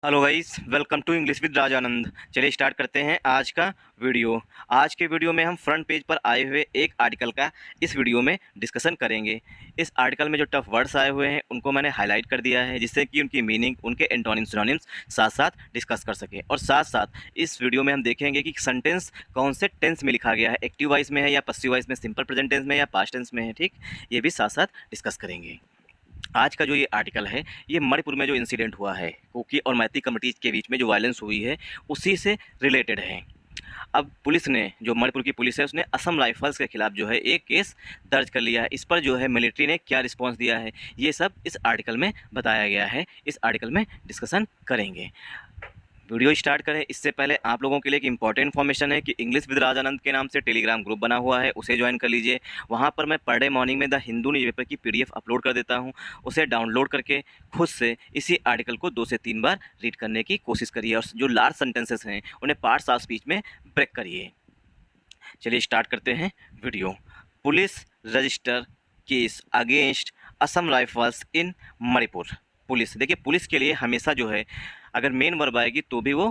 Hello guys, welcome to English with Rajanand. चलिए start करते हैं आज का वीडियो। आज के वीडियो में हम फ्रंट पेज पर आए हुए एक आर्टिकल का इस वीडियो में डिस्कशन करेंगे। इस आर्टिकल में जो टफ वर्ड्स आए हुए हैं उनको मैंने हाईलाइट कर दिया है, जिससे कि उनकी मीनिंग, उनके एंटोनिम्स सिनोनिम्स साथ साथ डिस्कस कर सकें। और साथ साथ इस वीडियो में हम देखेंगे कि सेंटेंस कौन से टेंस में लिखा गया है, एक्टिव वॉइस में है या पैसिव वॉइस में, सिंपल प्रेजेंट टेंस में या पास्ट टेंस में है। ठीक, ये भी साथ साथ डिस्कस करेंगे। आज का जो ये आर्टिकल है, ये मणिपुर में जो इंसिडेंट हुआ है, कुकी और मैती कम्युनिटीज़ के बीच में जो वायलेंस हुई है, उसी से रिलेटेड है। अब पुलिस ने, जो मणिपुर की पुलिस है, उसने असम राइफल्स के खिलाफ जो है एक केस दर्ज कर लिया है। इस पर जो है मिलिट्री ने क्या रिस्पॉन्स दिया है, ये सब इस आर्टिकल में बताया गया है। इस आर्टिकल में डिस्कशन करेंगे। वीडियो स्टार्ट करें इससे पहले आप लोगों के लिए एक इंपॉर्टेंट इन्फॉर्मेशन है कि इंग्लिश विद राजानंद के नाम से टेलीग्राम ग्रुप बना हुआ है, उसे ज्वाइन कर लीजिए। वहां पर मैं पर डे मॉर्निंग में द हिंदू न्यूज़पेपर की पीडीएफ अपलोड कर देता हूं। उसे डाउनलोड करके खुद से इसी आर्टिकल को 2 से 3 बार रीड करने की कोशिश करिए, और जो लार्ज सेंटेंसेस हैं उन्हें पार्ट्स ऑफ स्पीच में ब्रेक करिए। चलिए स्टार्ट करते हैं video. Police register case against Assam rifles in Manipur. Police, देखिए पुलिस के लिए हमेशा जो है, अगर मेन वर्ब आएगी तो भी वो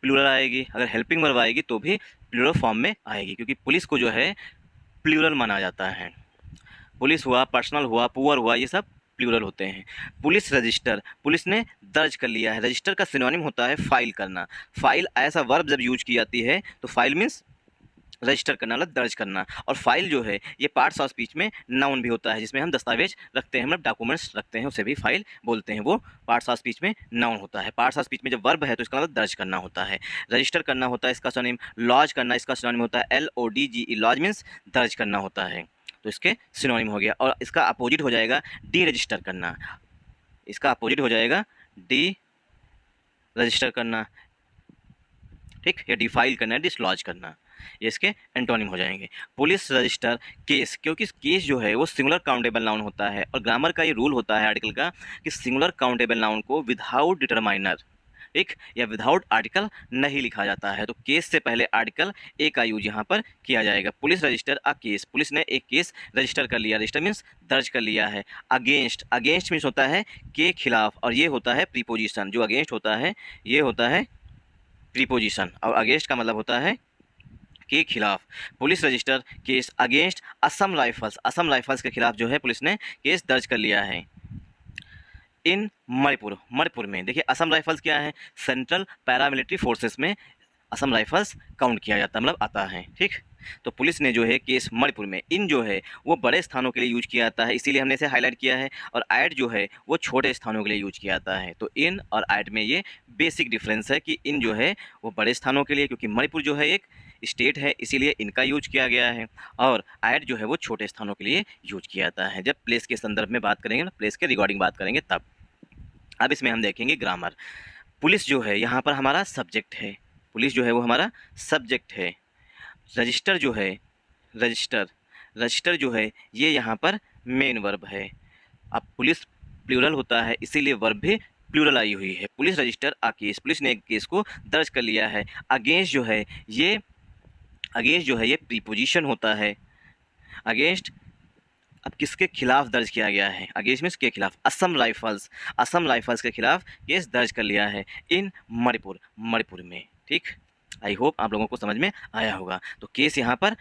प्लूरल आएगी, अगर हेल्पिंग वर्ब आएगी तो भी प्लूरल फॉर्म में आएगी, क्योंकि पुलिस को जो है प्लूरल माना जाता है। पुलिस हुआ, पर्सनल हुआ, पुअर हुआ, ये सब प्लूरल होते हैं। पुलिस रजिस्टर, पुलिस ने दर्ज कर लिया है। रजिस्टर का सिनोनिम होता है फाइल करना। फाइल ऐसा वर्ब जब यूज की जाती है तो फाइल मीन्स रजिस्टर करना, मतलब दर्ज करना। और फाइल जो है ये पार्ट्स ऑफ स्पीच में नाउन भी होता है, जिसमें हम दस्तावेज रखते हैं, मतलब डॉक्यूमेंट्स रखते हैं, उसे भी फाइल बोलते हैं। वो पार्ट्स ऑफ स्पीच में नाउन होता है। पार्ट्स ऑफ स्पीच में जब वर्ब है तो इसका मतलब दर्ज करना होता है। रजिस्टर करना होता है इसका सिनोनिम। लॉज करना इसका सिनोनिम होता है LODGE। लॉज मीन्स दर्ज करना होता है, तो इसके सिनोनिम हो गया। और इसका अपोजिट हो जाएगा डी रजिस्टर करना। इसका अपोजिट हो जाएगा डी रजिस्टर करना, ठीक, या डिफाइल करना, डिसलॉज करना, ये इसके एंटोनिम हो जाएंगे। पुलिस रजिस्टर केस, क्योंकि केस जो है वो सिंगुलर काउंटेबल नाउन होता है, और ग्रामर का ये रूल होता है आर्टिकल का कि सिंगुलर काउंटेबल नाउन को विदाउट डिटरमाइनर, ठीक, या विदाउट आर्टिकल नहीं लिखा जाता है। तो केस से पहले आर्टिकल ए का यूज यहाँ पर किया जाएगा। Police register a case, police ने एक केस रजिस्टर कर लिया। रजिस्टर मीन्स दर्ज कर लिया है। अगेंस्ट, अगेंस्ट मीन्स होता है के खिलाफ, और ये होता है प्रीपोजिशन। जो अगेंस्ट होता है ये होता है प्रीपोजिशन, और अगेंस्ट का मतलब होता है के खिलाफ। Police register case against Assam rifles, Assam rifles के खिलाफ जो है पुलिस ने केस दर्ज कर लिया है। इन मणिपुर, मणिपुर में देखिए असम राइफल्स क्या है, सेंट्रल पैरामिलिट्री फोर्सेस में असम राइफल्स काउंट किया जाता है, मतलब आता है, ठीक। तो पुलिस ने जो है केस मणिपुर में, इन जो है वो बड़े स्थानों के लिए यूज किया जाता है, इसीलिए हमने इसे हाईलाइट किया है। और ऐट जो है वो छोटे स्थानों के लिए यूज किया जाता है। तो इन और ऐट में ये बेसिक डिफरेंस है कि इन जो है वो बड़े स्थानों के लिए, क्योंकि मणिपुर जो है एक स्टेट है, इसीलिए इनका यूज किया गया है। और ऐट जो है वो छोटे स्थानों के लिए यूज किया जाता है। जब प्लेस के संदर्भ में बात करेंगे, प्लेस के रिगार्डिंग बात करेंगे तब। अब इसमें हम देखेंगे ग्रामर। पुलिस जो है यहाँ पर हमारा सब्जेक्ट है, पुलिस जो है वो हमारा सब्जेक्ट है। रजिस्टर जो है, रजिस्टर, रजिस्टर जो है ये यहाँ पर मेन वर्ब है। अब पुलिस प्लूरल होता है, इसीलिए वर्ब भी प्लूरल आई हुई है। Police register a case, police ने एक केस को दर्ज कर लिया है। अगेंस्ट जो है ये, अगेंस्ट जो है ये प्रीपोजिशन होता है। अगेंस्ट अब किसके खिलाफ दर्ज किया गया है, अगेंस्ट मीन्स के खिलाफ। असम राइफल्स, असम राइफल्स के खिलाफ केस दर्ज कर लिया है इन मणिपुर, मणिपुर में, ठीक। आई होप आप लोगों को समझ में आया होगा। तो केस यहाँ पर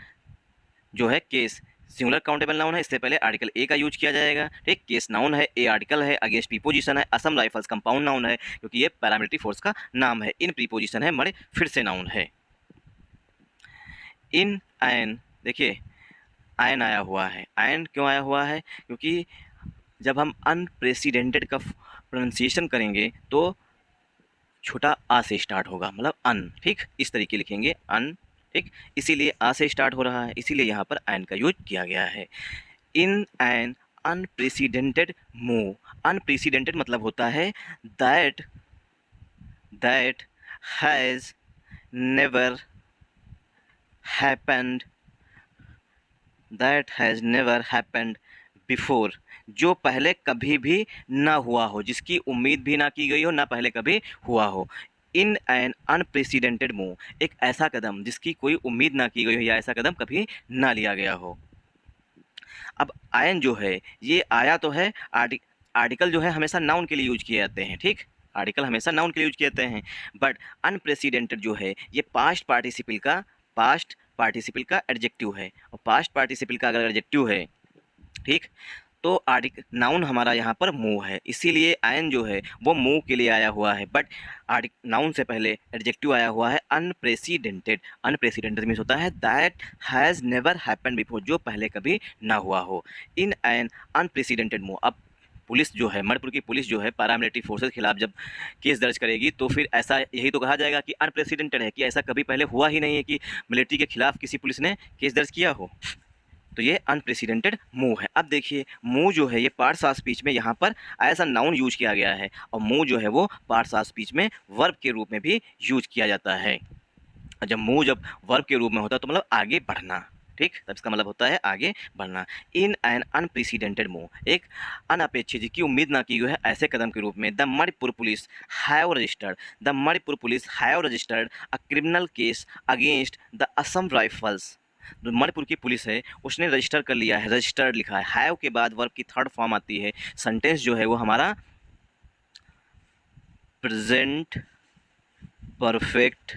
जो है, केस सिंगुलर काउंटेबल नाउन है, इससे पहले आर्टिकल ए का यूज किया जाएगा, ठीक। केस नाउन है, ए आर्टिकल है, अगेंस्ट प्रीपोजिशन है, असम राइफल्स कंपाउंड नाउन है क्योंकि ये पैरामिलिट्री फोर्स का नाम है, इन प्रीपोजिशन है, मणि फिर से नाउन है। इन एन, देखिए आयन आया हुआ है। आयन क्यों आया हुआ है, क्योंकि जब हम अनप्रेसिडेंटेड का प्रोनाउंसिएशन करेंगे तो छोटा आ से स्टार्ट होगा, मतलब अन, ठीक, इस तरीके लिखेंगे अन, ठीक, इसीलिए आ से स्टार्ट हो रहा है, इसीलिए यहाँ पर आयन का यूज किया गया है। इन एन अनप्रेसिडेंटेड मूव, अनप्रेसिडेंटेड मतलब होता है that, that has never happened, that has never happened before, जो पहले कभी भी ना हुआ हो, जिसकी उम्मीद भी ना की गई हो, ना पहले कभी हुआ हो। इन एन अनप्रेसिडेंटेड मूव, एक ऐसा कदम जिसकी कोई उम्मीद ना की गई हो, या ऐसा कदम कभी ना लिया गया हो। अब आयन जो है ये आया तो है, आर्टिकल जो है हमेशा नाउन के लिए यूज किए जाते हैं, ठीक। आर्टिकल हमेशा नाउन के लिए यूज किए जाते हैं, बट अनप्रेसिडेंटेड जो है ये पास्ट पार्टिसिपल का एडजेक्टिव है, और पास्ट पार्टिसिपल का अगर एडजेक्टिव है, ठीक, तो आर्टिकल नाउन हमारा यहाँ पर मूव है, इसीलिए आयन जो है वो मूव के लिए आया हुआ है, बट नाउन से पहले एडजेक्टिव आया हुआ है अनप्रेसिडेंटेड। अनप्रेसिडेंटेड मीन्स होता है that has never happen before, जो पहले कभी ना हुआ हो। इन एन अनप्रेसिडेंटेड मूव, अब पुलिस जो है, मणिपुर की पुलिस जो है पैरामिलिट्री फोर्सेस के खिलाफ जब केस दर्ज करेगी तो फिर ऐसा यही तो कहा जाएगा कि अनप्रेसिडेंटेड है, कि ऐसा कभी पहले हुआ ही नहीं है कि मिलिट्री के खिलाफ किसी पुलिस ने केस दर्ज किया हो, तो ये अनप्रेसिडेंटेड मूव है। अब देखिए मूव जो है ये पार्ट्स ऑफ स्पीच में यहाँ पर एज अ नाउन यूज किया गया है, और मूव जो है वो पार्ट्स ऑफ स्पीच में वर्ब के रूप में भी यूज किया जाता है। जब मूव जब वर्ब के रूप में होता है तो मतलब आगे बढ़ना, ठीक, तब इसका मतलब होता है आगे बढ़ना। इन एन अनप्रेसिडेंटेड मूव, एक अनअपेक्षित जिसकी उम्मीद ना की गई है ऐसे कदम के रूप में, the Manipur police have registered a criminal case against the Assam rifles. जो मणिपुर की पुलिस है उसने रजिस्टर कर लिया है, रजिस्टर्ड लिखा है, हैव के बाद वर्ब की थर्ड फॉर्म आती है, सेंटेंस जो है वो हमारा प्रेजेंट परफेक्ट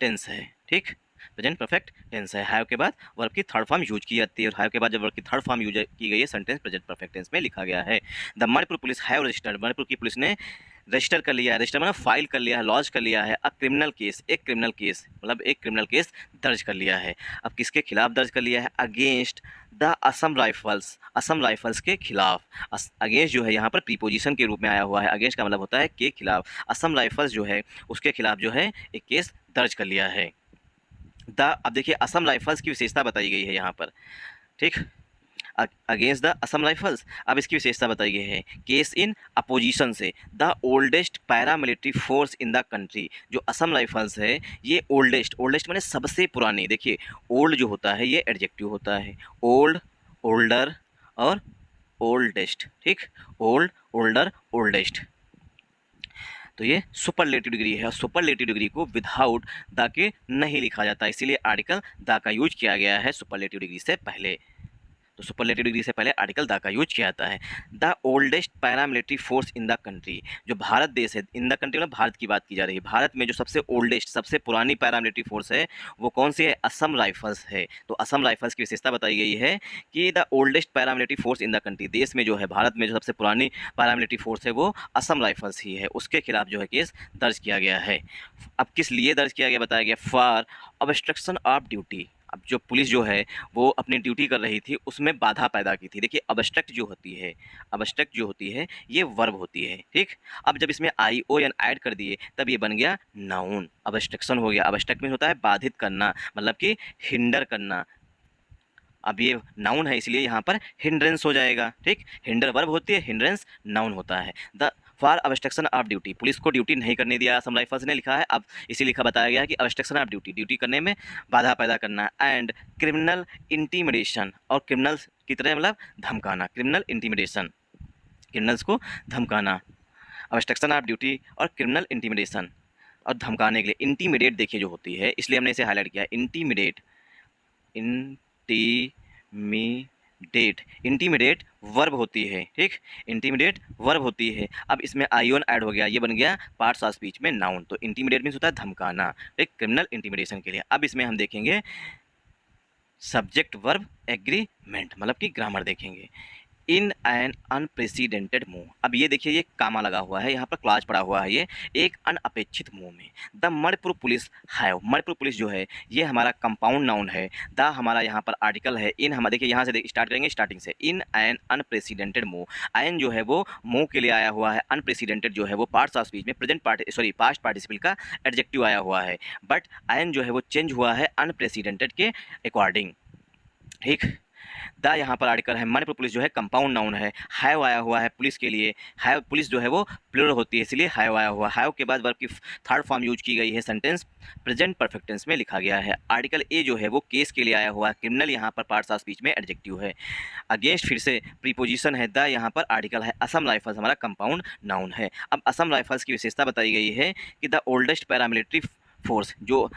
टेंस है, ठीक, प्रेजेंट परफेक्ट टेंस है। हैव के बाद वर्ब की थर्ड फॉर्म यूज की जाती है, और हैव के बाद जब वर्ब की थर्ड फॉर्म यूज की गई है सेंटेंस प्रेजेंट परफेक्ट टेंस में लिखा गया है। The Manipur police have registered, Manipur की पुलिस ने रजिस्टर कर लिया है, रजिस्टर मतलब फाइल कर लिया है, लॉन्च कर लिया है, अ क्रिमिनल केस, एक क्रिमिनल केस मतलब एक क्रिमिनल केस दर्ज कर लिया है। अब किसके खिलाफ दर्ज कर लिया है? अगेंस्ट द असम राइफल्स के खिलाफ। अगेंस्ट जो है यहाँ पर प्रीपोजिशन के रूप में आया हुआ है, अगेंस्ट का मतलब होता है के खिलाफ, असम राइफल्स जो है उसके खिलाफ जो है एक केस दर्ज कर लिया है। अब देखिए असम राइफल्स की विशेषता बताई गई है यहाँ पर, ठीक, अगेंस्ट द असम राइफल्स। अब इसकी विशेषता बताई गई है, केस इन अपोजिशन से the oldest paramilitary force in the country. जो असम राइफल्स है ये ओल्डेस्ट माने सबसे पुरानी, देखिए ओल्ड जो होता है ये एडजेक्टिव होता है, ओल्ड, ओल्डर और ओल्डेस्ट, ठीक, ओल्ड, ओल्डर, ओल्डेस्ट, तो ये सुपरलेटिव डिग्री है, और सुपरलेटिव डिग्री को विदाउट द के नहीं लिखा जाता, इसीलिए आर्टिकल द का यूज किया गया है सुपरलेटिव डिग्री से पहले। तो सुपरलेटिव डिग्री से पहले आर्टिकल द का यूज किया जाता है। The oldest paramilitary force in the country, जो भारत देश है, इन द कंट्री मतलब भारत की बात की जा रही है, भारत में जो सबसे ओल्डेस्ट सबसे पुरानी पैरामिलिट्री फोर्स है वो कौन सी है? असम राइफल्स है। तो असम राइफल्स की विशेषता बताई गई है कि the oldest paramilitary force in the country, देश में जो है भारत में जो सबसे पुरानी पैरामिलिट्री फोर्स है वो असम राइफल्स ही है, उसके खिलाफ जो है केस दर्ज किया गया है। अब किस लिए दर्ज किया गया बताया गया, फॉर ऑब्स्ट्रक्शन ऑफ ड्यूटी। अब जो पुलिस जो है वो अपनी ड्यूटी कर रही थी उसमें बाधा पैदा की थी। देखिए ऑब्स्ट्रक्ट जो होती है ये वर्ब होती है, ठीक। अब जब इसमें आई ओ एन ऐड कर दिए तब ये बन गया नाउन, ऑब्स्ट्रक्शन हो गया। ऑब्स्ट्रक्ट मीन्स होता है बाधित करना, मतलब कि हिंडर करना। अब ये नाउन है इसलिए यहाँ पर हिंड्रेंस हो जाएगा, ठीक, हिंडर वर्ब होती है, हिंड्रेंस नाउन होता है। The for obstruction of duty, police को ड्यूटी नहीं करने दिया असम राइफल्स ने, लिखा है। अब इसी लिखा बताया गया है कि ऑब्स्ट्रक्शन ऑफ ड्यूटी करने में बाधा पैदा करना, एंड क्रिमिनल इंटीमिडेशन, और क्रिमिनल्स की तरह मतलब धमकाना, क्रिमिनल इंटीमिडेशन, क्रिमिनल्स को धमकाना, ऑब्स्ट्रक्शन ऑफ ड्यूटी और क्रिमिनल इंटीमिडेशन, और धमकाने के लिए इंटीमिडेट देखिए जो होती है, इसलिए हमने इसे हाईलाइट किया, इंटीमिडेट वर्ब होती है, ठीक, इंटीमिडेट वर्ब होती है। अब इसमें आईओन ऐड हो गया, ये बन गया पार्ट्स ऑफ स्पीच में नाउन। तो इंटीमिडेट मीन्स होता है धमकाना, ठीक, क्रिमिनल इंटीमिडेशन के लिए। अब इसमें हम देखेंगे सब्जेक्ट वर्ब एग्रीमेंट, मतलब कि ग्रामर देखेंगे। इन एन अनप्रेसिडेंटेड मूव, अब ये देखिए ये कामा लगा हुआ है, यहाँ पर क्लॉज पड़ा हुआ है, ये एक अनअपेक्षित मूव में। The Manipur police have, Manipur police जो है ये हमारा कंपाउंड नाउन है, द हमारा यहाँ पर आर्टिकल है, इन हम देखिए यहाँ से स्टार्ट करेंगे, स्टार्टिंग से। In an unprecedented move, an जो है वो मूव के लिए आया हुआ है, अनप्रेसिडेंटेड जो है वो पार्ट्स ऑफ स्पीच में पास्ट पार्टिसिपल का एडजेक्टिव आया हुआ है, बट एन जो है वो चेंज हुआ है अनप्रेसिडेंटेड के अकॉर्डिंग, ठीक। द यहाँ पर आर्टिकल है, मणिपुर पुलिस जो है कंपाउंड नाउन है, हैव आया हुआ है पुलिस के लिए, हैव पुलिस जो है वो प्लूरल होती है इसलिए हैव आया हुआ, हैव के बाद वर्ब की थर्ड फॉर्म यूज की गई है, सेंटेंस प्रेजेंट परफेक्ट टेंस में लिखा गया है। आर्टिकल ए जो है वो केस के लिए आया हुआ है, क्रिमिनल यहाँ पर पार्ट्स ऑफ स्पीच में एडजेक्टिव है। अगेंस्ट फिर से प्रीपोजिशन है, द यहाँ पर आर्टिकल है, असम राइफल्स हमारा कंपाउंड नाउन है। अब असम राइफल्स की विशेषता बताई गई है कि द ओल्डेस्ट पैरामिलिट्री फोर्स, जो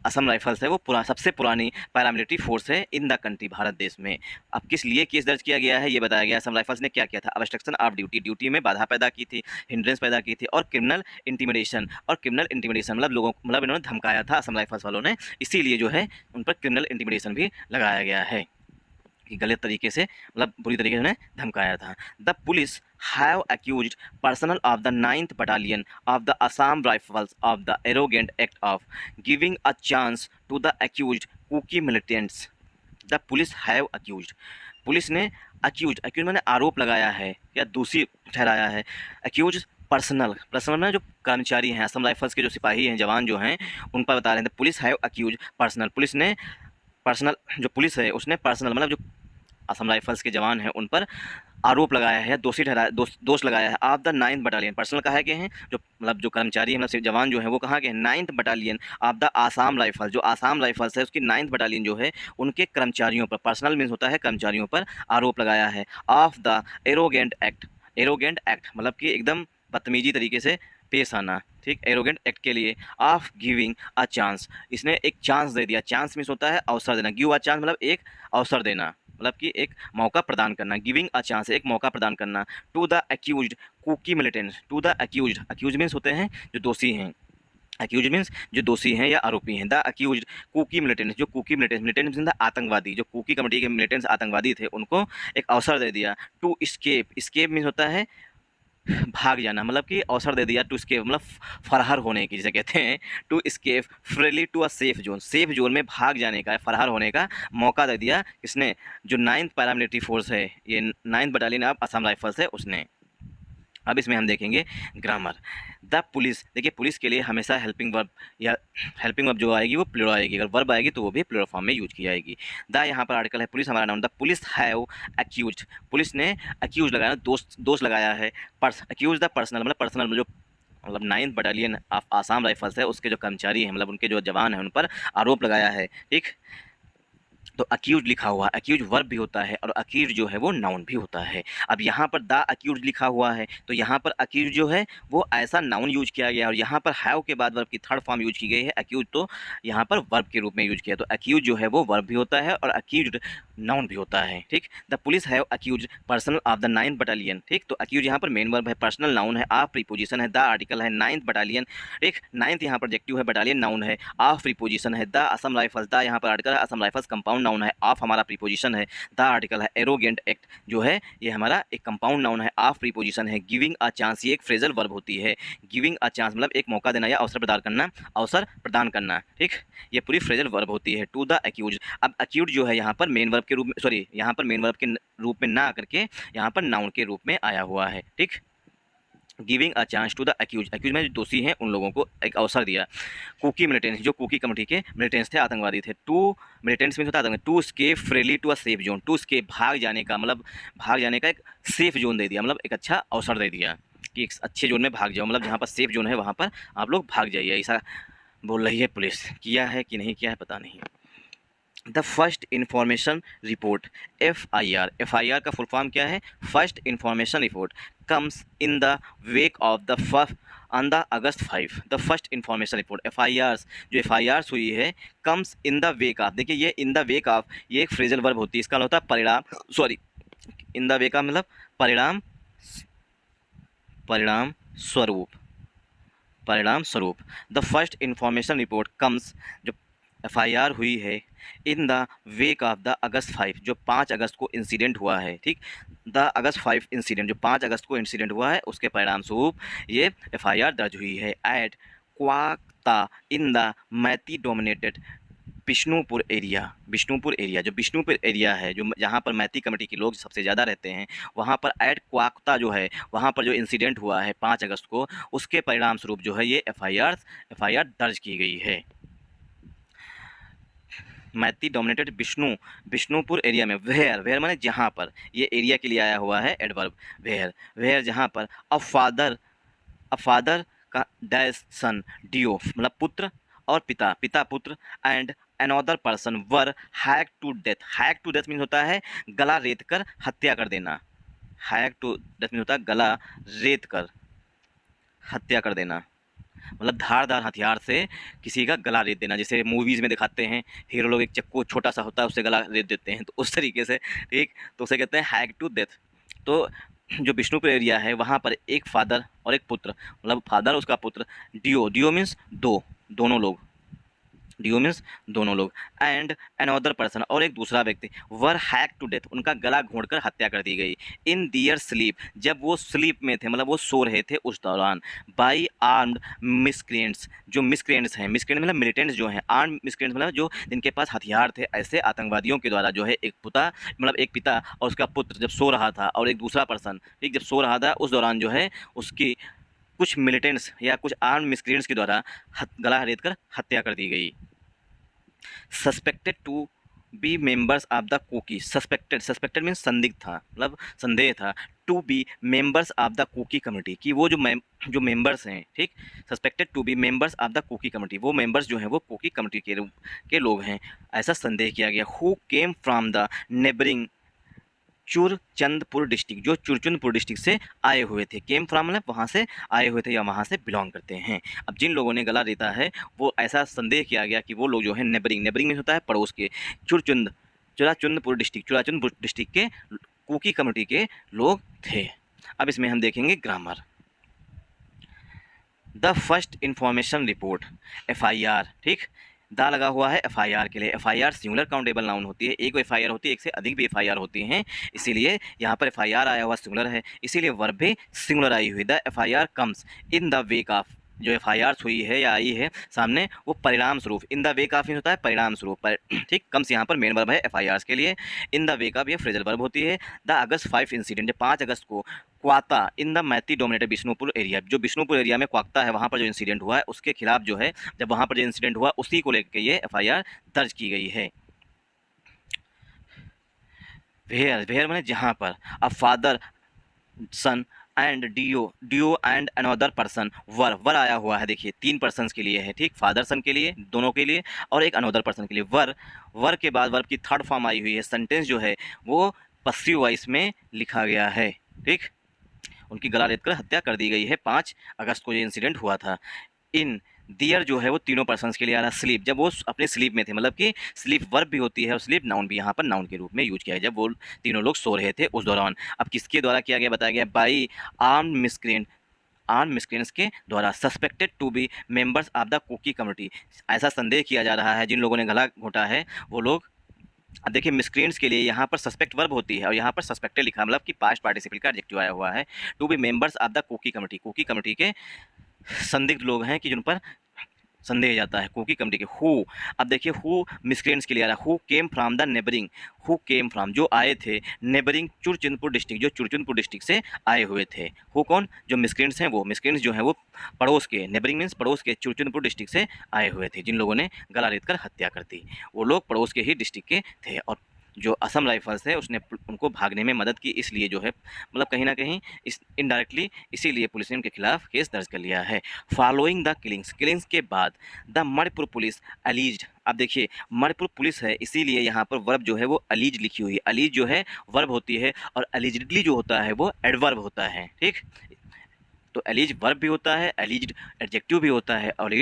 असम राइफल्स है वो सबसे पुरानी पैरामिलिट्री फोर्स है इन द कंट्री, भारत देश में। अब किस लिए केस दर्ज किया गया है ये बताया गया। असम राइफल्स ने क्या किया था? ऑब्स्ट्रक्शन ऑफ ड्यूटी, ड्यूटी में बाधा पैदा की थी, हिंड्रेंस पैदा की थी, और क्रिमिनल इंटिमिडेशन, और क्रिमिनल इंटिमिडेशन मतलब लोगों मतलब इन्होंने धमकाया था असम राइफल्स वालों ने, इसीलिए जो है उन पर क्रिमिनल इंटिमिडेशन भी लगाया गया है कि गलत तरीके से मतलब बुरी तरीके से उन्हें धमकाया था। The police have accused personnel of the 9th battalion of the Assam Rifles of the arrogant act of giving a chance to the accused Kuki militants. The police have accused, police ने अक्यूज मैंने आरोप लगाया है या दोषी ठहराया है। अक्यूज पर्सनल, पर्सनल में जो कर्मचारी हैं असम राइफल्स के, जो सिपाही हैं, जवान जो हैं, उन पर बता रहे थे police have accuse personnel, police ने पर्सनल, जो पुलिस है उसने पर्सनल मतलब जो असम राइफल्स के जवान हैं उन पर आरोप लगाया है, दोषी ठहराया, दोष लगाया है। Of the 9th battalion, personal कहा गए हैं, जो मतलब जो कर्मचारी हैं मतलब जवान जो हैं वो कहाँ के हैं? 9th battalion of the Assam rifles, जो आसाम राइफल्स है उसकी 9th बटालियन जो है उनके कर्मचारियों पर, पर्सनल मीन्स होता है कर्मचारियों पर, आरोप लगाया है। Of the arrogant act, arrogant act मतलब कि एकदम बदतमीजी तरीके से पेश आना, ठीक, एरोगेंट एक्ट के लिए। ऑफ गिविंग अ चांस, इसने एक चांस दे दिया, चांस मीन्स होता है अवसर देना, गिव अ चांस मतलब एक अवसर देना, मतलब कि एक मौका प्रदान करना, गिविंग अ चांस एक मौका प्रदान करना। To the accused Kuki militants, to the accused, accuse means होते हैं जो दोषी हैं, अक्यूज मीन्स जो दोषी हैं या आरोपी हैं। द अक्यूज्ड कुकी मिलिटेंट्स, जो कुकी मिलिटेंट्स, मिलिटेंट्स मीन्स आतंकवादी, जो कुकी कमेटी के मिलिटेंट्स आतंकवादी थे उनको एक अवसर दे दिया। टू स्केप, स्केप मीन्स होता है भाग जाना, मतलब कि अवसर दे दिया। टू स्केप मतलब फरार होने की, जिसे कहते हैं to escape freely to a safe zone, safe zone में भाग जाने का, फरार होने का मौका दे दिया किसने? जो 9th पैरामिलिट्री फोर्स है, ये 9th battalion of Assam rifles है उसने। अब इसमें हम देखेंगे ग्रामर। द पुलिस, देखिए पुलिस के लिए हमेशा हेल्पिंग वर्ब या हेल्पिंग वर्ब जो आएगी वो प्लूरल आएगी, अगर वर्ब आएगी तो वो भी प्लूरल फॉर्म में यूज की जाएगी। द यहाँ पर आर्टिकल है, पुलिस हमारा noun. The police have accused, police ने अक्यूज लगाया, दोष लगाया है। अक्यूज द पर्सनल मतलब पर्सनल जो मतलब 9th battalion of Assam rifles है उसके जो कर्मचारी हैं मतलब उनके जो जवान हैं उन पर आरोप लगाया है, ठीक। तो अक्यूज लिखा हुआ, अक्यूज वर्ब भी होता है और अक्यूज जो है वो नाउन भी होता है। अब यहाँ पर द अक्यूज लिखा हुआ है तो यहाँ पर अक्यूज जो है वो ऐसा नाउन यूज किया गया और यहाँ पर हैव के बाद वर्ब की थर्ड फॉर्म यूज की गई है अक्यूज, तो यहाँ पर वर्ब के रूप में यूज किया। तो अक्यूज जो है वो वर्ब भी होता है और अक्यूज नाउन भी होता है, ठीक। The police have accuse personnel of the 9th battalion, ठीक। तो अक्यूज यहाँ पर मेन वर्ब है, पर्सनल नाउन है, ऑफ प्रीपोजिशन है, द आर्टिकल है, 9th बटालियन, ठीक। 9th यहाँ पर एडजेक्टिव है, बटालियन नाउन है, ऑफ प्रीपोजिशन है, द असम राइफल्स, द यहाँ पर आर्टिकल है, असम राइफल्स कंपाउंड नाउन है, ऑफ हमारा प्रीपोजिशन है, द आर्टिकल है, एरोगेंट एक्ट जो है ये हमारा एक कंपाउंड नाउन है, ऑफ प्रीपोजिशन है, गिविंग अ चांस ये एक फ्रेजल वर्ब होती है, गिविंग अ चांस मतलब एक मौका देना या अवसर प्रदान करना, अवसर प्रदान करना, ठीक। ये पूरी फ्रेजल वर्ब होती है। टू द अक्यूज, अब अक्यूज जो है यहाँ पर मेन वर्ब के रूप में, सॉरी यहाँ पर मेन वर्ब के रूप में ना करके यहाँ पर नाउन के रूप में आया हुआ है, ठीक। Giving a chance to the accuse, accuse में जो दोषी हैं उन लोगों को एक अवसर दिया। कुकी मिलिटेंट्स, जो कुकी कमेटी के मिलिटेंट्स थे, आतंकवादी थे। टू मिलिटेंट्स में होता है to escape freely to a safe zone, to escape भाग जाने का मतलब भाग जाने का एक सेफ जोन दे दिया, मतलब एक अच्छा अवसर दे दिया कि एक अच्छे जोन में भाग जाओ, मतलब जहाँ पर सेफ जोन है वहाँ पर आप लोग भाग जाइए, ऐसा बोल रही है पुलिस। किया है कि नहीं किया है पता नहीं। The first information report, FIR, FIR का फुल फॉर्म क्या है? First information report comes in the wake of the first on the August 5, the first information report, FIRs जो FIRs हुई है comes in the wake of, देखिए ये इन the wake of ये एक फ्रेजल वर्ब होती है, इसका होता है परिणाम, sorry in the wake of मतलब परिणाम, परिणाम स्वरूप, परिणाम स्वरूप। The first information report comes जो FIR हुई है in the wake of the August 5, जो 5 अगस्त को इंसिडेंट हुआ है, ठीक। द अगस्त 5 इंसिडेंट, जो 5 अगस्त को इंसिडेंट हुआ है उसके परिणाम स्वरूप ये FIR दर्ज हुई है। At Kwakta in the Meitei dominated Bishnupur area, Bishnupur area जो बिष्णुपुर एरिया है जो जहाँ पर मैती कमेटी के लोग सबसे ज़्यादा रहते हैं, वहाँ पर एट क्वाक्ता जो है वहाँ पर जो इंसिडेंट हुआ है 5 अगस्त को उसके परिणाम स्वरूप जो है ये FIR दर्ज की गई है। मैती डोमिनेटेड बिष्णुपुर एरिया में, वेयर, वेयर माने जहाँ पर, ये एरिया के लिए आया हुआ है एडवर्ब, वेयर, वेयर जहाँ पर अ फादर का डैश सन डियो मतलब पुत्र और पिता, पिता पुत्र, and another person were hack to death, hack to death means होता है गला रेत कर हत्या कर देना, हैक टू डेथ मीन्स होता है गला रेत कर हत्या कर देना, मतलब धारदार हथियार से किसी का गला रेत देना, जैसे मूवीज़ में दिखाते हैं हीरो लोग एक चाकू छोटा सा होता है उससे गला रेत देते हैं, तो उस तरीके से, ठीक, तो उसे कहते हैं हैग टू डेथ। तो जो बिष्णुपुर एरिया है वहाँ पर एक फादर और एक पुत्र, मतलब फादर उसका पुत्र, डियो, डियो मीन्स दो, दोनों लोग, डियो मीन्स दोनों लोग, एंड अनदर पर्सन, और एक दूसरा व्यक्ति, वर हैक टू डेथ, उनका गला घोंटकर हत्या कर दी गई, इन दियर स्लीप, जब वो स्लीप में थे, मतलब वो सो रहे थे उस दौरान, बाई आर्म्ड मिसक्रिएंट्स, जो मिसक्रिएंट्स हैं, मिसक्रिएंट मतलब मिलिटेंट्स जो हैं, आर्म्ड मिसक्रिएंट्स मतलब जो जिनके पास हथियार थे, ऐसे आतंकवादियों के द्वारा जो है एक पुता, मतलब एक पिता और उसका पुत्र जब सो रहा था, और एक दूसरा पर्सन, ठीक, जब सो रहा था उस दौरान जो है उसकी कुछ मिलिटेंट्स या कुछ आर्म्ड मिसक्रिएंट्स के द्वारा गला रेत कर हत्या कर दी गई। Suspected to be members of the Kuki, suspected, suspected means संदिग्ध था, मतलब संदेह था, to be members of the Kuki community, कि वो जो मेंबर्स हैं, ठीक, suspected to be members of the Kuki community, वो मेंबर्स जो हैं वो कुकी कम्युनिटी के लोग हैं, ऐसा संदेह किया गया। Who came from the neighbouring Churachandpur district, जो चुरचंदपुर डिस्ट्रिक्ट से आए हुए थे, केम फ्रॉम मतलब वहाँ से आए हुए थे या वहाँ से बिलोंग करते हैं। अब जिन लोगों ने गला रेता है वो ऐसा संदेह किया गया कि वो लोग जो है नेबरिंग, नेबरिंग में होता है पड़ोस के, चुराचंदपुर डिस्ट्रिक्ट के कुकी कम्युनिटी के लोग थे। अब इसमें हम देखेंगे grammar. The first information report, FIR, ठीक, दा लगा हुआ है FIR के लिए। FIR सिंगुलर काउंटेबल नाउन होती है, एक FIR होती है, एक से अधिक भी FIR होती हैं, इसीलिए यहाँ पर FIR आया हुआ सिंगुलर है, इसीलिए वर्ब भी सिंगुलर आई हुई। The FIR comes in the wake of, जो FIR हुई है या आई है सामने वो परिणाम स्वरूप, इन द वेक ऑफ होता है परिणाम स्वरूप, ठीक, कम्स यहाँ पर मेन वर्ब है FIR के लिए, इन द वेक ऑफ ये फ्रेजल वर्ब होती है। द अगस्त 5 इंसिडेंट, 5 अगस्त को Kwakta in the Meitei dominated Bishnupur area, जो बिष्णुपुर एरिया में क्वाता है वहाँ पर जो इंसिडेंट हुआ है उसके खिलाफ जो है, जब वहाँ पर जो इंसिडेंट हुआ उसी को लेकर ये FIR दर्ज की गई है। वेयर, वेयर मैंने जहाँ पर, अब फादर सन एंड डियो एंड अनदर पर्सन, वर आया हुआ है, देखिए 3 पर्सन्स के लिए है, ठीक, फादर सन के लिए, दोनों के लिए, और एक अनदर पर्सन के लिए। वर के बाद वर्ब की थर्ड फॉर्म आई हुई है, सेंटेंस जो है वो पसिव वॉइस में लिखा गया है, ठीक, उनकी गला रेत कर हत्या कर दी गई है 5 अगस्त को ये इंसिडेंट हुआ था। इन दियर जो है वो तीनों पर्सन्स के लिए आ रहा है, स्लीप, जब वो अपने स्लीप में थे, मतलब कि स्लीप वर्ब भी होती है और स्लीप नाउन भी यहाँ पर नाउन के रूप में यूज किया है, जब वो तीनों लोग सो रहे थे उस दौरान। अब किसके द्वारा किया गया बताया गया, बाई आर्म्ड मिसक्रेंट्स के द्वारा, suspected to be members of the Kuki community, ऐसा संदेह किया जा रहा है जिन लोगों ने गला घोंटा है वो लोग। अब देखिए मिसक्रेंट्स के लिए यहाँ पर सस्पेक्ट वर्ब होती है और यहाँ पर सस्पेक्टेड लिखा, मतलब कि पास्ट पार्टिसिपल का एडजेक्टिव आया हुआ है। To be members of the Kuki community के संदिग्ध लोग हैं कि जिन पर संदेह जाता है, कुकी कम्युनिटी के। हु, अब देखिए हु मिसक्रेंट्स के लिए आ रहा है, who came from the neighbouring, who came from जो आए थे, नेबरिंग चुरचंदपुर डिस्ट्रिक्ट, जो चुरचंदपुर डिस्ट्रिक्ट से आए हुए थे। हु कौन, जो मिसक्रेंट्स हैं, वो मिसक्रेंट्स जो हैं वो पड़ोस के, नेबरिंग मीन्स पड़ोस के, चुरचंदपुर डिस्ट्रिक्ट से आए हुए थे, जिन लोगों ने गला रेत कर हत्या कर दी, वो लोग पड़ोस के ही डिस्ट्रिक्ट के थे। और जो असम राइफल्स है उसने उनको भागने में मदद की, इसलिए जो है मतलब कहीं ना कहीं इस इनडायरेक्टली इसीलिए पुलिस ने उनके खिलाफ केस दर्ज कर लिया है। फॉलोइंग द किलिंग्स के बाद द मणिपुर पुलिस अलीज्ड, अब देखिए मणिपुर पुलिस है इसीलिए यहाँ पर वर्ब जो है वो अलीज लिखी हुई है, अलीज जो है वर्ब होती है और अलीजडली जो होता है वो एडवर्ब होता है, ठीक, तो एलिज वर्ब भी होता है, एलिज्ड एडजेक्टिव भी होता है और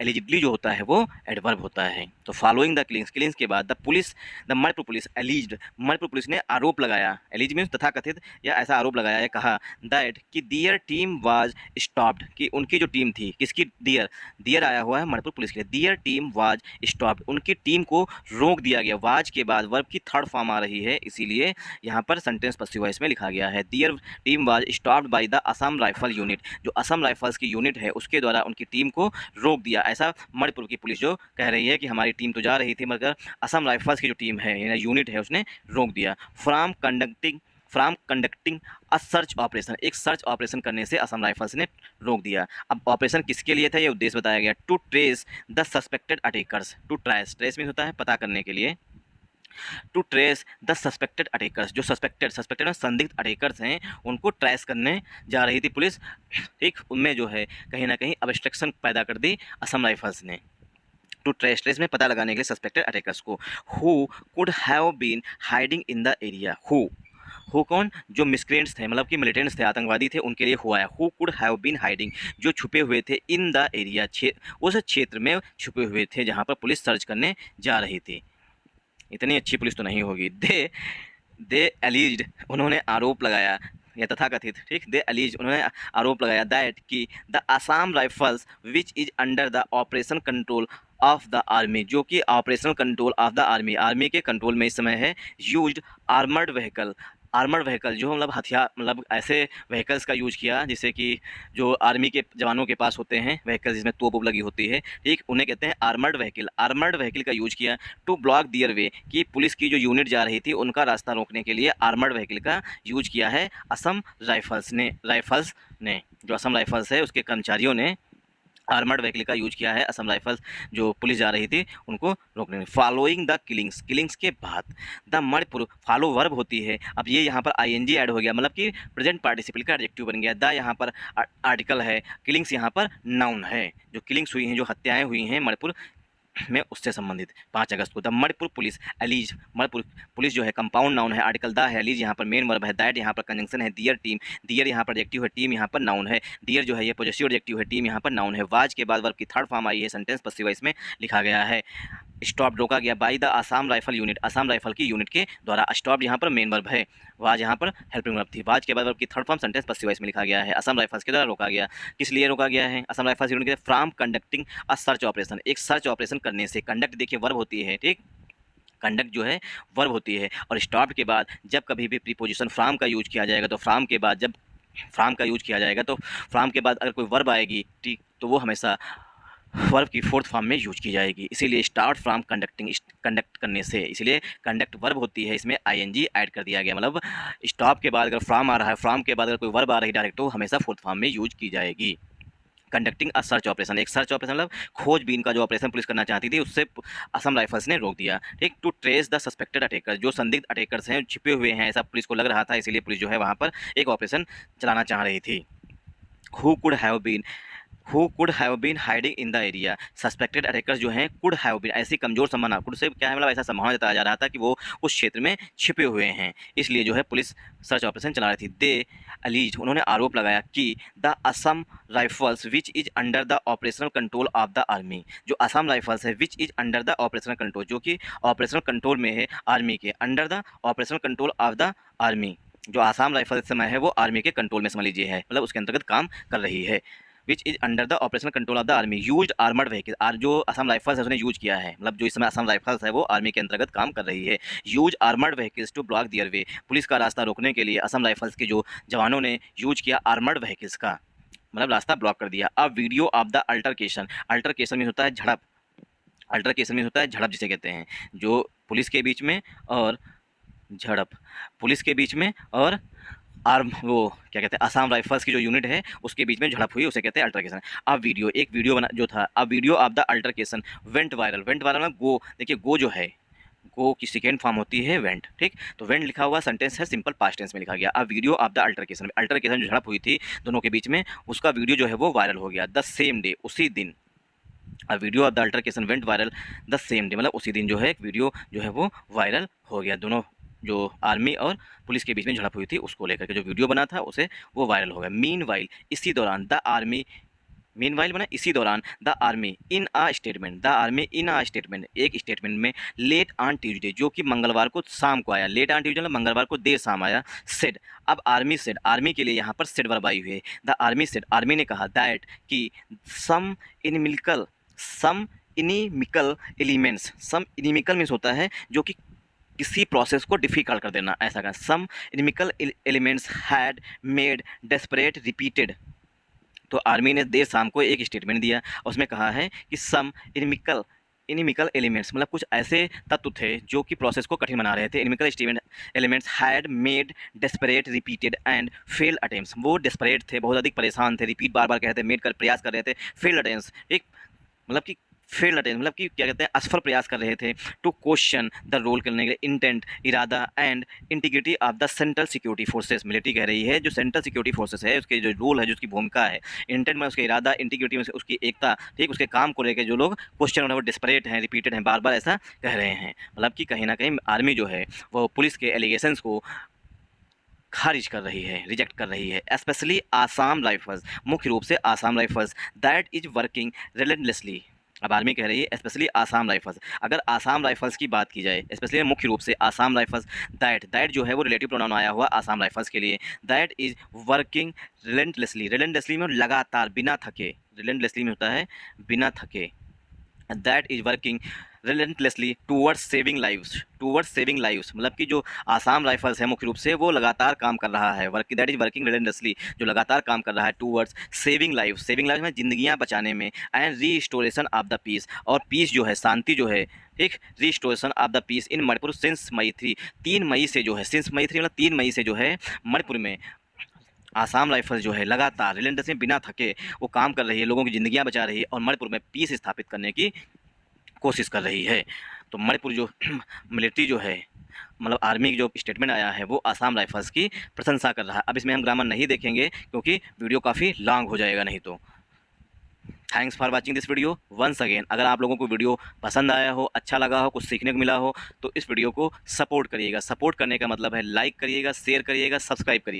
एलिजिबली जो होता है वो एडवर्ब होता है। तो फॉलोइंग द किलिंग्स के बाद the Manipur police एलिज्ड, Manipur police ने आरोप लगाया, एलिज मीन्स तथा कथित या ऐसा आरोप लगाया है, कहा दैट कि दियर टीम वाज स्टॉप्ड, कि उनकी जो टीम थी, किसकी, दियर आया हुआ है मणिपुर पुलिस के लिए, दियर टीम वाज स्टॉप्ड, उनकी टीम को रोक दिया गया, वाज के बाद वर्ब की थर्ड फॉर्म आ रही है इसीलिए यहाँ पर सेंटेंस पसिव वॉइस में लिखा गया है। Their team was stopped by the Assam rifle unit, जो असम राइफल्स की यूनिट है उसके द्वारा उनकी टीम को रोक दिया, ऐसा मणिपुर की पुलिस जो कह रही है कि हमारी टीम तो जा रही थी मगर असम राइफल्स की जो टीम है यानी यूनिट है उसने रोक दिया। From conducting a search operation, एक सर्च ऑपरेशन करने से असम राइफल्स ने रोक दिया। अब ऑपरेशन किसके लिए था ये उद्देश्य बताया गया, to trace the suspected attackers, to trace mean होता है पता करने के लिए, to trace the suspected attackers, जो सस्पेक्टेड और संदिग्ध अटैकर्स हैं उनको ट्रेस करने जा रही थी पुलिस, ठीक, उनमें जो है कहीं ना कहीं ऑब्स्ट्रक्शन पैदा कर दी असम राइफल्स ने। टू ट्रेस में पता लगाने के लिए सस्पेक्टेड अटैकर्स को। Who could have been hiding in the area, who who कौन, जो मिसक्रेंट्स थे मतलब कि मिलिटेंट्स थे, आतंकवादी थे, उनके लिए हुआ है। Who could have been hiding, जो छुपे हुए थे इन द एरिया, उस क्षेत्र में छुपे हुए थे जहाँ पर पुलिस सर्च करने जा रही थी। इतनी अच्छी पुलिस तो नहीं होगी। दे एलिज्ड, उन्होंने आरोप लगाया या तथाकथित, ठीक, दे एलिज, उन्होंने आरोप लगाया दैट कि the Assam rifles which is under the operation control of the army, जो कि operational control of the army, army के कंट्रोल में इस समय है, used armoured vehicle, armoured vehicle जो मतलब हथियार, मतलब ऐसे व्हीकल्स का यूज किया जिससे कि जो आर्मी के जवानों के पास होते हैं व्हीकल्स जिसमें तोप वोप लगी होती है, ठीक, उन्हें कहते हैं आर्मर्ड व्हीकल। आर्मर्ड व्हीकल का यूज किया टू ब्लॉक दियर वे, कि पुलिस की जो यूनिट जा रही थी उनका रास्ता रोकने के लिए आर्मर्ड व्हीकल का यूज किया है असम राइफल्स ने जो असम राइफल्स है उसके कर्मचारियों ने आर्मर्ड व्हीकल का यूज किया है असम राइफल्स जो पुलिस जा रही थी उनको रोकने में। फॉलोइंग द किलिंग्स, किलिंग्स के बाद द मणिपुर, फॉलो वर्ब होती है, अब ये यहाँ पर आईएनजी ऐड हो गया, मतलब कि प्रेजेंट पार्टिसिपल का एडजेक्टिव बन गया। द यहाँ पर आर्टिकल है, किलिंग्स यहाँ पर नाउन है, जो किलिंग्स हुई हैं, जो हत्याएं हुई हैं मणिपुर में उससे संबंधित 5 अगस्त को। The Manipur police allies, Manipur police जो है कंपाउंड नाउन है, आर्टिकल द है, एलीज यहाँ पर मेन वर्ब है, दैट यहाँ पर कंजंक्शन है, दियर टीम, दियर यहाँ पर एडजेक्टिव है, टीम यहाँ पर नाउन है, दियर जो है ये पॉजेसिव एडजेक्टिव है, टीम यहाँ पर नाउन है। वाज के बाद वर्ब की थर्ड फॉर्म आई है, सेंटेंस पसिव वॉइस में लिखा गया है। स्टॉप, रोका गया, by the Assam rifle unit, Assam rifle की यूनिट के द्वारा। स्टॉप यहाँ पर मेन वर्ब है, वाज यहाँ पर हेल्पिंग वर्ब थी, वाज के बाद वर्ब की थर्ड फॉर्म सेंटेंस पसिव वॉइस में लिखा गया है। असम राइफल्स के द्वारा रोका गया, किस लिए रोका गया है असम राइफल्स यूनिट के, from conducting a search operation, एक सर्च ऑपरेशन करने से। कंडक्ट देखिए वर्ब होती है, ठीक, कंडक्ट जो है वर्ब होती है, और स्टॉप के बाद जब कभी भी प्रीपोजिशन फ्रॉम का यूज किया जाएगा तो फ्रॉम के बाद, जब फ्रॉम का यूज किया जाएगा तो फ्रॉम के बाद अगर कोई वर्ब आएगी, ठीक, तो वो हमेशा वर्ब की फोर्थ फॉर्म में यूज की जाएगी। इसीलिए स्टार्ट फ्रॉम कंडक्टिंग, कंडक्ट करने से, इसलिए कंडक्ट वर्ब होती है, इसमें आईएनजी ऐड कर दिया गया, मतलब स्टॉप के बाद अगर फ्रॉम आ रहा है, फ्रॉम के बाद अगर कोई वर्ब आ रही है डायरेक्ट, तो हमेशा फोर्थ फॉर्म में यूज की जाएगी। कंडक्टिंग अ सर्च ऑपरेशन, एक सर्च ऑपरेशन मतलब खोजबीन का जो ऑपरेशन पुलिस करना चाहती थी उससे असम राइफल्स ने रोक दिया, ठीक, to trace the suspected attacker, जो संदिग्ध अटैकर्स हैं, छिपे हुए हैं, ऐसा पुलिस को लग रहा था, इसीलिए पुलिस जो है वहाँ पर एक ऑपरेशन चलाना चाह रही थी। Who could have been hiding in the area, suspected attackers जो हैं कुड हैव बीन, ऐसी कमजोर संभावना, कुड से क्या है मतलब ऐसा संभावना जताया जा रहा था कि वो उस क्षेत्र में छिपे हुए हैं, इसलिए जो है पुलिस सर्च ऑपरेशन चला रही थी। दे अलीज, उन्होंने आरोप लगाया कि the Assam rifles which is under the operational control of the army, जो असम राइफल्स है which is under the operational control, जो कि ऑपरेशनल कंट्रोल में है आर्मी के, under the operational control of the army, जो आसाम राइफल इस समय है वो आर्मी के कंट्रोल में समझ लीजिए है, मतलब उसके अंतर्गत काम कर रही है। Which is under the operational control of the army used armoured vehicle, जो असम राइफल्स है उसने यूज किया है, मतलब जो इस समय असम राइफल्स है वो आर्मी के अंतर्गत काम कर रही है। Use armoured vehicles to block their way, police का रास्ता रोकने के लिए असम राइफल्स के जो जवानों ने यूज किया आर्मर्ड व्हीकल्स का, मतलब रास्ता ब्लॉक कर दिया। अब video of the altercation, altercation में होता है झड़प, अल्टरकेशन में होता है झड़प जिसे कहते हैं, जो पुलिस के बीच में और झड़प, पुलिस के बीच में और आर्म, वो क्या कहते हैं असम राइफल्स की जो यूनिट है उसके बीच में झड़प हुई, उसे कहते हैं अल्टरकेशन। अब वीडियो, एक वीडियो बना जो था, अब video of the altercation went viral, went viral में गो, देखिए गो जो है, गो की सेकेंड फॉर्म होती है वेंट, ठीक, तो वेंट लिखा हुआ सेंटेंस है, सिंपल पास्ट टेंस में लिखा गया। अब video of the altercation, altercation जो झड़प हुई थी दोनों के बीच में, उसका वीडियो जो है वो वायरल हो गया द सेम डे, उसी दिन। अब video of the altercation went viral the same day, मतलब उसी दिन जो है एक वीडियो जो है वो वायरल हो गया, दोनों जो आर्मी और पुलिस के बीच में झड़प हुई थी उसको लेकर के जो वीडियो बना था उसे वो वायरल हो गया। मीनवाइल, इसी दौरान द आर्मी, मीनवाइल बना इसी दौरान, the army in a statement, the army in a statement, एक स्टेटमेंट में, लेट ऑन ट्यूजडे, जो कि मंगलवार को शाम को आया, लेट ऑन ट्यूजडे मतलब मंगलवार को देर शाम आया, सेड, अब आर्मी सेड, आर्मी के लिए यहाँ पर सेड वर्ब आई हुई है, द आर्मी सेड, आर्मी ने कहा दैट कि सम इनिमिकल एलिमेंट्स, सम इनिमिकल मीन्स होता है जो कि किसी प्रोसेस को डिफिकल्ट कर देना, ऐसा कहा, some inimical elements had made desperate repeated, तो आर्मी ने देर शाम को एक स्टेटमेंट दिया और उसमें कहा है कि सम इनिमिकल एलिमेंट्स मतलब कुछ ऐसे तत्व थे जो कि प्रोसेस को कठिन बना रहे थे, inimical elements had made desperate repeated and fail attempts, वो डेस्परेट थे, बहुत अधिक परेशान थे, रिपीट बार बार कहते मेड कर प्रयास कर रहे थे, फेल अटेम्प्ट्स, एक मतलब कि फेल अटेम्प्ट मतलब कि क्या कहते हैं असफल प्रयास कर रहे थे, टू क्वेश्चन द रोल करने के लिए, इंटेंट, इरादा and integrity of the central security forces, military कह रही है जो सेंट्रल सिक्योरिटी फोर्सेस है उसके जो रोल है, जो उसकी भूमिका है, इंटेंट में उसका इरादा, इंटीग्रिटी में उसकी एकता, ठीक, उसके काम को लेकर जो लोग क्वेश्चन हो रहे हैं वो डिस्परेट हैं, रिपीटेड हैं, बार बार ऐसा कह रहे हैं, मतलब कि कहीं ना कहीं आर्मी जो है वो पुलिस के एलिगेशंस को खारिज कर रही है, रिजेक्ट कर रही है। स्पेशली आसाम राइफल्स, मुख्य रूप से Assam rifles, that is working relentlessly. अब आर्मी कह रही है स्पेशली आसाम राइफल्स। अगर आसाम राइफल्स की बात की जाए, स्पेशली मुख्य रूप से आसाम राइफल्स, दैट जो है वो रिलेटिव प्रोनाउन आया हुआ आसाम राइफल्स के लिए। That is working relentlessly, relentlessly में लगातार, बिना थके, रिलेंटलेसली में होता है बिना थके। That is working relentlessly towards saving lives, मतलब कि जो आसाम राइफल्स है मुख्य रूप से वो लगातार काम कर रहा है, दैट इज वर्किंग रिलेंटलेसली, जो लगातार काम कर रहा है टूवर्ड्स सेविंग लाइव्स में जिंदगियां बचाने में, and restoration of the peace, और पीस जो है, शांति जो है, एक restoration of the peace in Manipur since May 3 मई से जो है, सिंस मई 3 मतलब 3 मई से जो है मणिपुर में आसाम राइफल्स जो है लगातार रिलेंटलेसली बिना थके वो काम कर रही है, लोगों की ज़िंदगियां बचा रही है और मणिपुर में पीस स्थापित करने की कोशिश कर रही है। तो मणिपुर जो मिलिट्री जो है, मतलब आर्मी की जो स्टेटमेंट आया है वो आसाम राइफल्स की प्रशंसा कर रहा है। अब इसमें हम ग्रामर नहीं देखेंगे क्योंकि वीडियो काफ़ी लॉन्ग हो जाएगा नहीं तो। Thanks for watching this video once again. अगर आप लोगों को वीडियो पसंद आया हो, अच्छा लगा हो, कुछ सीखने को मिला हो तो इस वीडियो को सपोर्ट करिएगा। सपोर्ट करने का मतलब है लाइक करिएगा, शेयर करिएगा, सब्सक्राइब करिए।